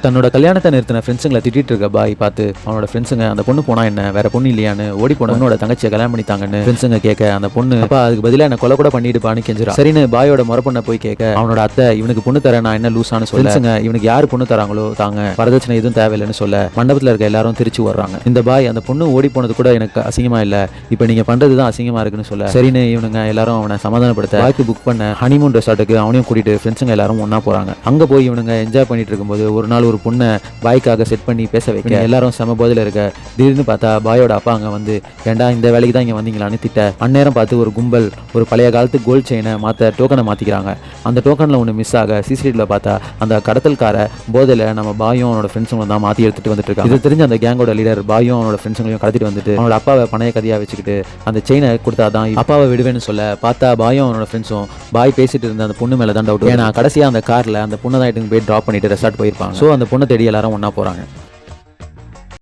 தன்னோட கல்யாணத்தை நிறுத்தின ஃப்ரெண்ட்ஸுங்களை திட்டிட்டு இருக்க பாய் பார்த்து அவனோட ஃப்ரெண்ட்ஸுங்க அந்த பொண்ணு போனா என்ன வேற பொண்ணு இல்லையான்னு ஓடி பொண்ணோட தங்கச்சியை கல்யாணம் பண்ணித்தாங்கன்னு ஃப்ரெண்ட்ஸுங்க கேட்க அந்த பொண்ணு அப்பா அதுக்கு பதிலாக என்ன கொலை கூட பண்ணிடுப்பான்னு கெஞ்சிரா. சரின்னு பாயோட முறை பொண்ணை போய் கேட்க அவனோட அத்தை இவனுக்கு பொண்ணு தர நான் என்ன லூசான்னு சொல்லுங்க, இவனுக்கு யாரு பொண்ணு தராங்களோ தாங்க, வரதட்சணை எதுவும் தேவையில்லைன்னு சொல்ல மண்டபத்தில் இருக்க எல்லாரும் திருச்சி வர்றாங்க. இந்த பாய் அந்த பொண்ணு ஓடி போனது கூட எனக்கு அசிங்கமா இல்ல, இப்போ நீங்க பண்றதுதான் அசிங்கமா இருக்குன்னு சொல்ல சரின்னு இவனுங்க எல்லாரும் அவனை சமாதானப்படுத்த பாய்க்கு புக் பண்ண ஹனிமூன் ரெசார்ட்டுக்கு அவனையும் கூட்டிட்டு ஃப்ரெண்ட்ஸுங்க எல்லாரும் ஒன்னா போறாங்க. அங்க போய் இவனுங்க என்ஜாய் பண்ணிட்டு இருக்கும்போது ஒரு நாள் ஒரு பொண்ணை பாய்க்காக செட் பண்ணி பேச வைக்க எல்லாரும் செம போதில் இருக்க. திடீர்னு பார்த்தா பாயோட அப்பா அங்க வந்து ஏண்டா இந்த வேலைக்கு தான் இங்க வந்தீங்களான்னு திட்ட. அந்நேரம் பார்த்து ஒரு கும்பல் ஒரு பழைய காலத்து கோல்ட் செயினை மாற்ற டோக்கனை மாத்திக்கிறாங்க. அந்த டோக்கன்ல ஒன்று மிஸ் ஆக சிசிடிவில பார்த்தா அந்த கடத்தல்கார போதையில நம்ம பாயும் அவனோட ஃப்ரெண்ட்ஸுங்களும் தான் மாற்றி எடுத்துட்டு வந்துட்டு இருக்காங்க. இது தெரிஞ்ச அந்த கேங்கோட லீடர் பாயும் அவனோட ஃப்ரெண்ட்ஸுங்களையும் கடத்திட்டு வந்துட்டு அவனோட அப்பாவை பணைய கதையா வச்சுக்கிட்டு அந்த செயினை கொடுத்தாதான் அப்பாவை விடுவேன்னு சொல்ல பார்த்தா பாயும் அவனோட ஃப்ரெண்ட்ஸும் பாய் பேசிட்டு இருந்த அந்த பொண்ணு மேலே தான் டவுட். ஏன்னா கடைசியா அந்த கார்ல அந்த பொண்ணு தான் போய் டிராப் பண்ணிட்டு ரெசார்ட் போயிருப்பாங்க. ஸோ அந்த பொண்ணை தேடி எல்லாரும் ஒன்னா போறாங்க.